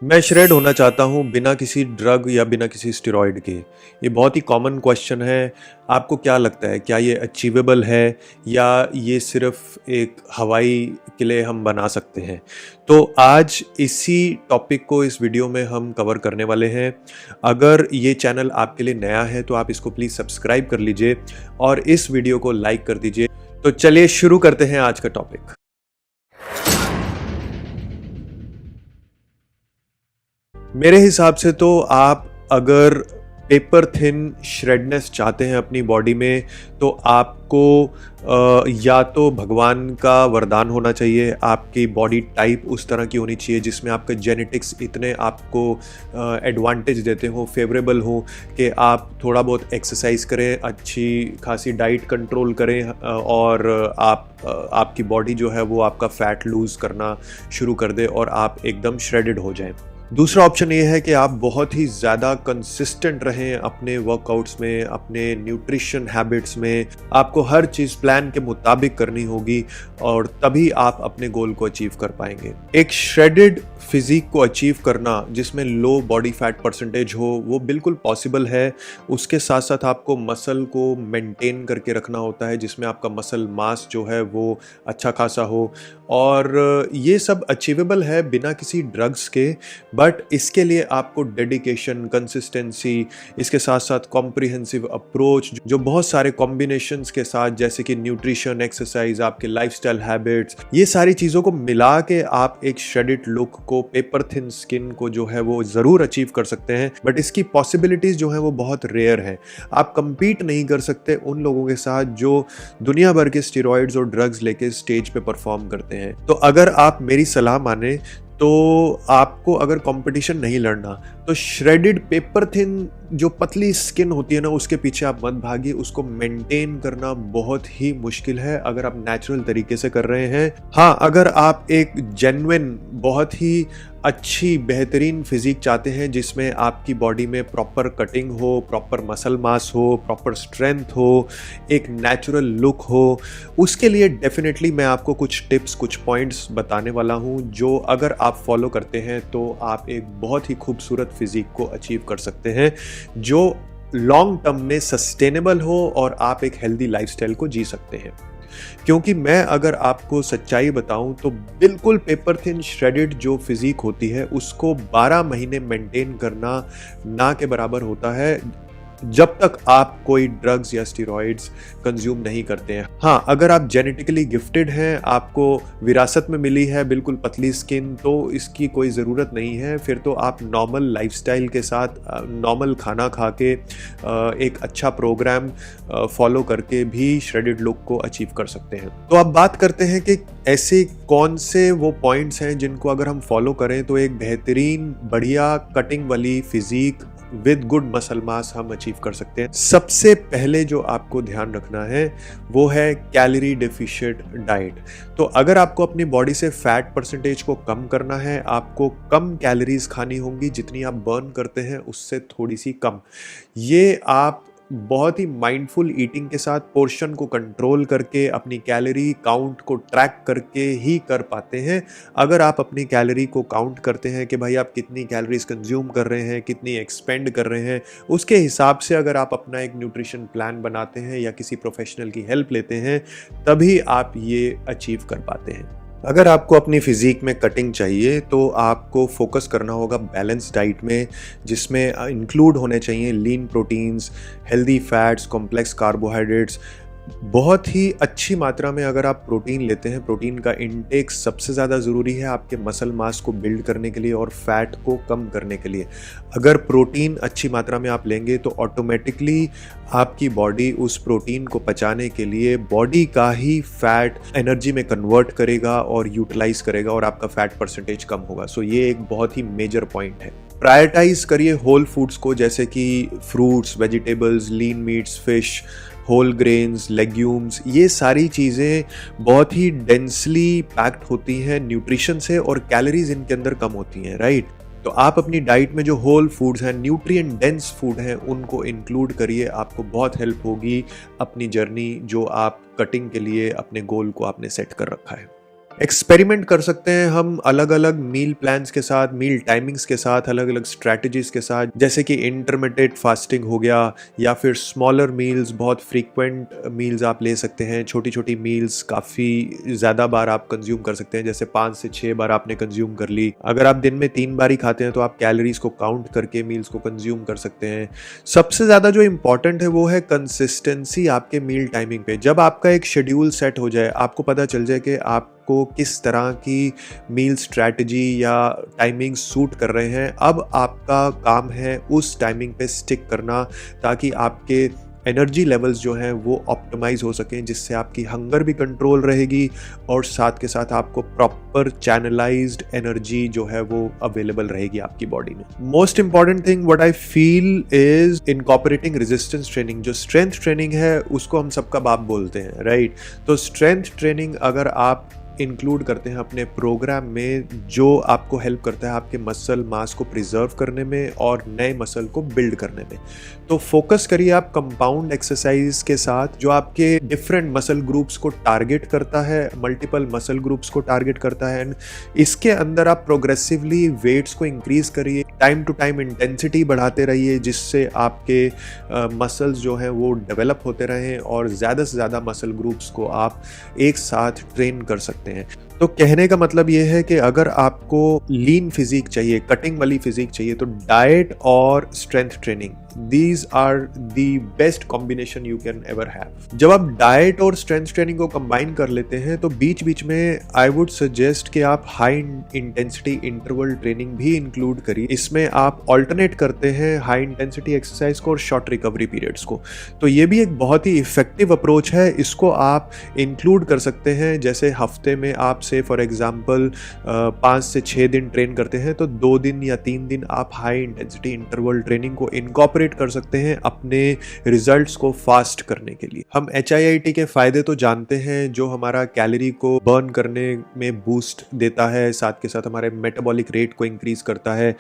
मैं श्रेड होना चाहता हूँ बिना किसी ड्रग या बिना किसी स्टेरॉइड के। ये बहुत ही कॉमन क्वेश्चन है। आपको क्या लगता है, क्या ये अचीवेबल है या ये सिर्फ एक हवाई किले हम बना सकते हैं? तो आज इसी टॉपिक को इस वीडियो में हम कवर करने वाले हैं। अगर ये चैनल आपके लिए नया है तो आप इसको प्लीज़ सब्सक्राइब कर लीजिए और इस वीडियो को लाइक कर दीजिए। तो चलिए शुरू करते हैं आज का टॉपिक। मेरे हिसाब से तो आप अगर पेपर थिन श्रेडनेस चाहते हैं अपनी बॉडी में तो आपको या तो भगवान का वरदान होना चाहिए, आपकी बॉडी टाइप उस तरह की होनी चाहिए जिसमें आपके जेनेटिक्स इतने आपको एडवांटेज देते हो, फेवरेबल हो कि आप थोड़ा बहुत एक्सरसाइज करें, अच्छी खासी डाइट कंट्रोल करें और आपकी बॉडी जो है वो आपका फैट लूज़ करना शुरू कर दे और आप एकदम श्रेडेड हो जाएं। दूसरा ऑप्शन ये है कि आप बहुत ही ज़्यादा कंसिस्टेंट रहें अपने वर्कआउट्स में, अपने न्यूट्रिशन हैबिट्स में। आपको हर चीज़ प्लान के मुताबिक करनी होगी और तभी आप अपने गोल को अचीव कर पाएंगे। एक श्रेडेड फिजिक को अचीव करना जिसमें लो बॉडी फैट परसेंटेज हो वो बिल्कुल पॉसिबल है। उसके साथ साथ आपको मसल को मेंटेन करके रखना होता है जिसमें आपका मसल मास जो है वो अच्छा खासा हो, और ये सब अचीवेबल है बिना किसी ड्रग्स के। बट इसके लिए आपको डेडिकेशन, कंसिस्टेंसी, इसके साथ साथ कॉम्प्रिहेंसिव अप्रोच जो बहुत सारे कॉम्बिनेशंस के साथ, जैसे कि न्यूट्रिशन, एक्सरसाइज, आपके लाइफस्टाइल हैबिट्स, ये सारी चीज़ों को मिला के आप एक श्रेडेड लुक को, पेपर थिन स्किन को जो है वो ज़रूर अचीव कर सकते हैं। बट इसकी पॉसिबिलिटीज़ जो है वो बहुत रेयर है। आप कंपीट नहीं कर सकते उन लोगों के साथ जो दुनिया भर के स्टेरॉइड्स और ड्रग्स लेके स्टेज पे परफॉर्म करते हैं। तो अगर आप मेरी सलाह माने तो आपको अगर कंपटीशन नहीं लड़ना तो श्रेडेड पेपर थिन जो पतली स्किन होती है ना, उसके पीछे आप मत भागिए। उसको मेंटेन करना बहुत ही मुश्किल है अगर आप नेचुरल तरीके से कर रहे हैं। हाँ, अगर आप एक जेन्युइन, बहुत ही अच्छी, बेहतरीन फिजिक चाहते हैं जिसमें आपकी बॉडी में प्रॉपर कटिंग हो, प्रॉपर मसल मास हो, प्रॉपर स्ट्रेंथ हो, एक नेचुरल लुक हो, उसके लिए डेफिनेटली मैं आपको कुछ टिप्स, कुछ पॉइंट्स बताने वाला हूं जो अगर आप फॉलो करते हैं तो आप एक बहुत ही खूबसूरत फिजिक को अचीव कर सकते हैं जो लॉन्ग टर्म में सस्टेनेबल हो और आप एक हेल्दी लाइफस्टाइल को जी सकते हैं। क्योंकि मैं अगर आपको सच्चाई बताऊं तो बिल्कुल पेपर थिन श्रेडेड जो फिजिक होती है उसको 12 महीने मेंटेन करना ना के बराबर होता है जब तक आप कोई ड्रग्स या स्टेरॉइड्स कंज्यूम नहीं करते हैं। हाँ, अगर आप जेनेटिकली गिफ्टेड हैं, आपको विरासत में मिली है बिल्कुल पतली स्किन, तो इसकी कोई ज़रूरत नहीं है। फिर तो आप नॉर्मल लाइफस्टाइल के साथ, नॉर्मल खाना खा के, एक अच्छा प्रोग्राम फॉलो करके भी श्रेडेड लुक को अचीव कर सकते हैं। तो अब बात करते हैं कि ऐसे कौन से वो पॉइंट्स हैं जिनको अगर हम फॉलो करें तो एक बेहतरीन, बढ़िया कटिंग वाली physique with good muscle mass हम अचीव कर सकते हैं। सबसे पहले जो आपको ध्यान रखना है वो है कैलोरी डेफिशिएंट डाइट। तो अगर आपको अपनी बॉडी से फैट परसेंटेज को कम करना है, आपको कम कैलोरीज खानी होंगी, जितनी आप बर्न करते हैं उससे थोड़ी सी कम। ये आप बहुत ही माइंडफुल ईटिंग के साथ, पोर्शन को कंट्रोल करके, अपनी कैलोरी काउंट को ट्रैक करके ही कर पाते हैं। अगर आप अपनी कैलोरी को काउंट करते हैं कि भाई आप कितनी कैलोरीज कंज्यूम कर रहे हैं, कितनी एक्सपेंड कर रहे हैं, उसके हिसाब से अगर आप अपना एक न्यूट्रिशन प्लान बनाते हैं या किसी प्रोफेशनल की हेल्प लेते हैं, तभी आप ये अचीव कर पाते हैं। अगर आपको अपनी फिजिक में कटिंग चाहिए तो आपको फोकस करना होगा बैलेंस डाइट में, जिसमें इंक्लूड होने चाहिए lean proteins, healthy fats, complex carbohydrates. बहुत ही अच्छी मात्रा में अगर आप प्रोटीन लेते हैं, प्रोटीन का इनटेक सबसे ज़्यादा ज़रूरी है आपके मसल मास को बिल्ड करने के लिए और फैट को कम करने के लिए। अगर प्रोटीन अच्छी मात्रा में आप लेंगे तो ऑटोमेटिकली आपकी बॉडी उस प्रोटीन को पचाने के लिए बॉडी का ही फैट एनर्जी में कन्वर्ट करेगा और यूटिलाइज करेगा और आपका फैट परसेंटेज कम होगा। सो ये एक बहुत ही मेजर पॉइंट है। प्रायोरिटाइज करिए होल फूड्स को, जैसे कि fruits, vegetables, lean meats, fish, whole grains, legumes. ये सारी चीज़ें बहुत ही डेंसली पैक्ड होती हैं न्यूट्रिशन से और कैलोरीज इनके अंदर कम होती हैं, राइट। तो आप अपनी डाइट में जो होल फूड्स हैं, न्यूट्रिएंट डेंस फूड हैं, उनको इंक्लूड करिए। आपको बहुत हेल्प होगी अपनी जर्नी जो आप कटिंग के लिए अपने गोल को आपने सेट कर रखा है। एक्सपेरिमेंट कर सकते हैं हम अलग अलग मील प्लान्स के साथ, मील टाइमिंग्स के साथ, अलग अलग स्ट्रैटेजीज के साथ, जैसे कि इंटरमिटेंट फास्टिंग हो गया, या फिर स्मॉलर मील्स, बहुत फ्रीक्वेंट मील्स आप ले सकते हैं। छोटी छोटी मील्स काफ़ी ज़्यादा बार आप कंज्यूम कर सकते हैं, जैसे 5 से 6 बार आपने कंज्यूम कर ली। अगर आप दिन में 3 बार ही खाते हैं तो आप कैलोरीज को काउंट करके मील्स को कंज्यूम कर सकते हैं। सबसे ज़्यादा जो इम्पॉर्टेंट है वो है कंसिस्टेंसी आपके मील टाइमिंग पे। जब आपका एक शेड्यूल सेट हो जाए, आपको पता चल जाए कि आपको किस तरह की मील स्ट्रैटेजी या टाइमिंग सूट कर रहे हैं, अब आपका काम है उस टाइमिंग पे स्टिक करना, ताकि आपके एनर्जी लेवल्स जो हैं वो ऑप्टिमाइज हो सकें, जिससे आपकी हंगर भी कंट्रोल रहेगी और साथ के साथ आपको प्रॉपर चैनलाइज्ड एनर्जी जो है वो अवेलेबल रहेगी आपकी बॉडी में। Most important thing what I feel is incorporating resistance training. जो स्ट्रेंथ ट्रेनिंग है उसको हम सबका बाप बोलते हैं, राइट? तो स्ट्रेंथ ट्रेनिंग अगर आप इंक्लूड करते हैं अपने प्रोग्राम में, जो आपको हेल्प करता है आपके मसल मास को प्रिजर्व करने में और नए मसल को बिल्ड करने में, तो फोकस करिए आप कंपाउंड एक्सरसाइज के साथ, जो आपके डिफरेंट मसल ग्रुप्स को टारगेट करता है, मल्टीपल मसल ग्रुप्स को टारगेट करता है। एंड इसके अंदर आप प्रोग्रेसिवली वेट्स को इंक्रीज करिए, टाइम टू टाइम इंटेंसिटी बढ़ाते रहिए, जिससे आपके मसल्स जो हैं वो डेवलप होते रहें और ज़्यादा से ज़्यादा मसल ग्रुप्स को आप एक साथ ट्रेन कर सकते हैं। तो कहने का मतलब ये है कि अगर आपको लीन फिजिक चाहिए, कटिंग वाली फिजिक चाहिए, तो डाइट और strength training, these are the best combination you can ever have. जब आप डाइट और स्ट्रेंथ ट्रेनिंग को कंबाइन कर लेते हैं तो बीच बीच में आई वुड सजेस्ट कि आप हाई इंटेंसिटी इंटरवल ट्रेनिंग भी इंक्लूड करिए। इसमें आप ऑल्टरनेट करते हैं हाई इंटेंसिटी एक्सरसाइज को और शॉर्ट रिकवरी पीरियड्स को। तो ये भी एक बहुत ही इफेक्टिव अप्रोच है, इसको आप इंक्लूड कर सकते हैं। जैसे हफ्ते में आप से फॉर एग्जांपल 5 से 6 दिन ट्रेन करते हैं, तो 2 दिन या 3 दिन आप हाई इंटेंसिटी इंटरवल ट्रेनिंग को इनकॉर्पोरेट कर सकते हैं अपने रिजल्ट्स को फास्ट करने के लिए। हम HIIT के फायदे तो जानते हैं, जो हमारा कैलोरी को बर्न करने में बूस्ट देता है, साथ के साथ हमारे मेटाबॉलिक रेट को इंक्रीज करता है।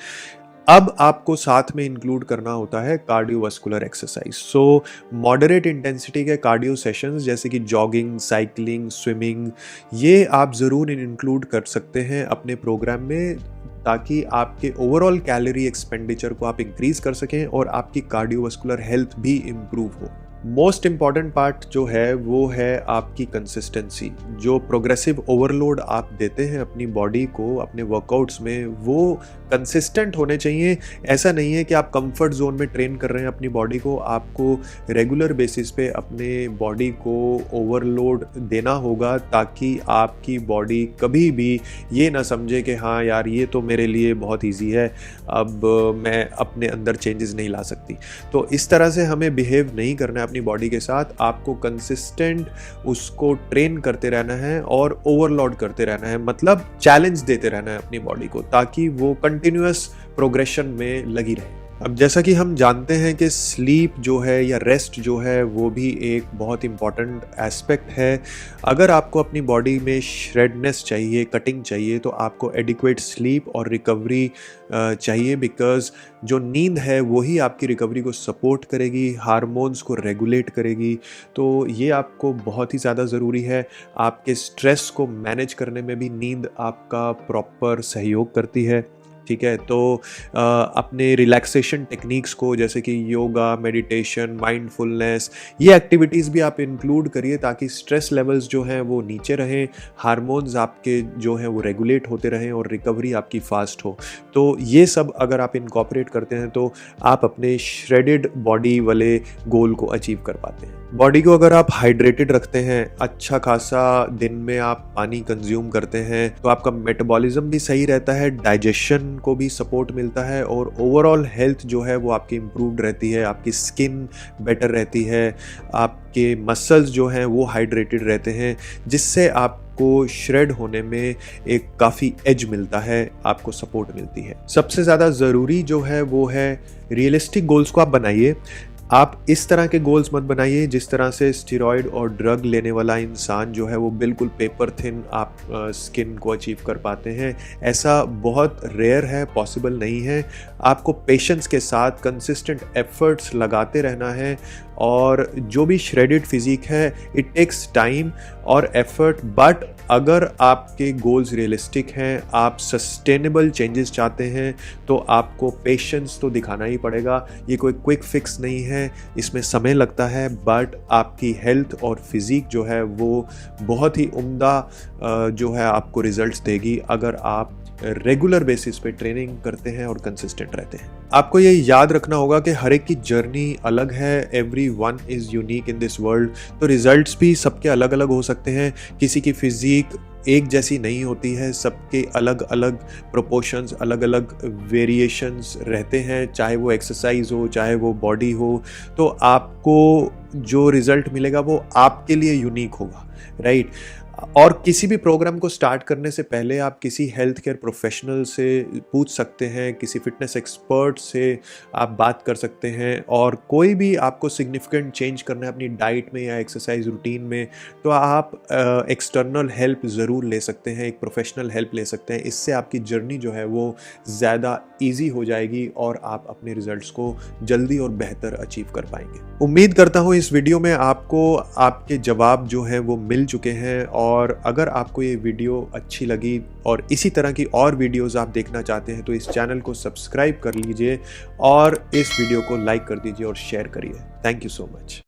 अब आपको साथ में इंक्लूड करना होता है कार्डियोवास्कुलर एक्सरसाइज। सो मॉडरेट इंटेंसिटी के कार्डियो सेशंस जैसे कि जॉगिंग, साइकिलिंग, स्विमिंग, ये आप ज़रूर इंक्लूड कर सकते हैं अपने प्रोग्राम में, ताकि आपके ओवरऑल कैलोरी एक्सपेंडिचर को आप इंक्रीज कर सकें और आपकी कार्डियोवास्कुलर हेल्थ भी इम्प्रूव हो। मोस्ट इम्पॉर्टेंट पार्ट जो है वो है आपकी कंसिस्टेंसी। जो प्रोग्रेसिव ओवरलोड आप देते हैं अपनी बॉडी को अपने वर्कआउट्स में, वो कंसिस्टेंट होने चाहिए। ऐसा नहीं है कि आप कंफर्ट जोन में ट्रेन कर रहे हैं अपनी बॉडी को, आपको रेगुलर बेसिस पे अपने बॉडी को ओवरलोड देना होगा, ताकि आपकी बॉडी कभी भी ये ना समझे कि हाँ यार ये तो मेरे लिए बहुत ईजी है, अब मैं अपने अंदर चेंजेस नहीं ला सकती। तो इस तरह से हमें बिहेव नहीं करना है अपनी बॉडी के साथ। आपको कंसिस्टेंट उसको ट्रेन करते रहना है और ओवरलोड करते रहना है, मतलब चैलेंज देते रहना है अपनी बॉडी को, ताकि वो कंटिन्यूअस प्रोग्रेशन में लगी रहे। अब जैसा कि हम जानते हैं कि स्लीप जो है या रेस्ट जो है वो भी एक बहुत इंपॉर्टेंट एस्पेक्ट है। अगर आपको अपनी बॉडी में श्रेडनेस चाहिए, कटिंग चाहिए, तो आपको एडिक्वेट स्लीप और रिकवरी चाहिए, बिकॉज जो नींद है वही आपकी रिकवरी को सपोर्ट करेगी, हार्मोन्स को रेगुलेट करेगी। तो ये आपको बहुत ही ज़्यादा ज़रूरी है। आपके स्ट्रेस को मैनेज करने में भी नींद आपका प्रॉपर सहयोग करती है, ठीक है? तो अपने रिलैक्सेशन टेक्निक्स को, जैसे कि योगा, मेडिटेशन, माइंडफुलनेस, ये एक्टिविटीज़ भी आप इंक्लूड करिए, ताकि स्ट्रेस लेवल्स जो हैं वो नीचे रहें, हार्मोन्स आपके जो हैं वो रेगुलेट होते रहें और रिकवरी आपकी फास्ट हो। तो ये सब अगर आप इनकॉर्पोरेट करते हैं तो आप अपने श्रेडेड बॉडी वाले गोल को अचीव कर पाते हैं। बॉडी को अगर आप हाइड्रेटेड रखते हैं, अच्छा खासा दिन में आप पानी कंज्यूम करते हैं, तो आपका मेटाबॉलिज्म भी सही रहता है, डाइजेशन को भी सपोर्ट मिलता है और ओवरऑल हेल्थ जो है वो आपकी इम्प्रूव्ड रहती है, आपकी स्किन बेटर रहती है, आपके मसल्स जो हैं वो हाइड्रेटेड रहते हैं, जिससे आपको श्रेड होने में एक काफ़ी एज मिलता है, आपको सपोर्ट मिलती है। सबसे ज़्यादा ज़रूरी जो है वो है रियलिस्टिक गोल्स को आप बनाइए। आप इस तरह के गोल्स मत बनाइए जिस तरह से स्टेरॉइड और ड्रग लेने वाला इंसान जो है वो बिल्कुल पेपर थिन आप स्किन को अचीव कर पाते हैं। ऐसा बहुत रेयर है, पॉसिबल नहीं है। आपको पेशेंस के साथ कंसिस्टेंट एफर्ट्स लगाते रहना है और जो भी श्रेडेड फिजिक है इट टेक्स टाइम और एफर्ट, बट अगर आपके गोल्स रियलिस्टिक हैं, आप सस्टेनेबल चेंजेस चाहते हैं तो आपको पेशेंस तो दिखाना ही पड़ेगा। ये कोई क्विक फिक्स नहीं है, इसमें समय लगता है, बट आपकी हेल्थ और फिजिक जो है वो बहुत ही उम्दा जो है आपको रिजल्ट्स देगी अगर आप रेगुलर बेसिस पे ट्रेनिंग करते हैं और कंसिस्टेंट रहते हैं। आपको ये याद रखना होगा कि हर एक की जर्नी अलग है, every one is unique in this world. तो रिजल्ट्स भी सबके अलग अलग हो सकते हैं, किसी की फिजिक एक जैसी नहीं होती है, सबके अलग अलग प्रोपोर्शंस, अलग अलग वेरिएशंस रहते हैं, चाहे वो एक्सरसाइज हो, चाहे वो बॉडी हो। तो आपको जो रिज़ल्ट मिलेगा वो आपके लिए यूनिक होगा, राइट। और किसी भी प्रोग्राम को स्टार्ट करने से पहले आप किसी हेल्थ केयर प्रोफेशनल से पूछ सकते हैं, किसी फिटनेस एक्सपर्ट से आप बात कर सकते हैं, और कोई भी आपको सिग्निफिकेंट चेंज करना है अपनी डाइट में या एक्सरसाइज रूटीन में तो आप एक्सटर्नल हेल्प ज़रूर ले सकते हैं, एक प्रोफेशनल हेल्प ले सकते हैं। इससे आपकी जर्नी जो है वो ज़्यादा ईजी हो जाएगी और आप अपने रिजल्ट्स को जल्दी और बेहतर अचीव कर पाएंगे। उम्मीद करता हूँ इस वीडियो में आपको आपके जवाब जो हैं वो मिल चुके हैं, और अगर आपको ये वीडियो अच्छी लगी और इसी तरह की और वीडियोस आप देखना चाहते हैं तो इस चैनल को सब्सक्राइब कर लीजिए और इस वीडियो को लाइक कर दीजिए और शेयर करिए। Thank you so much.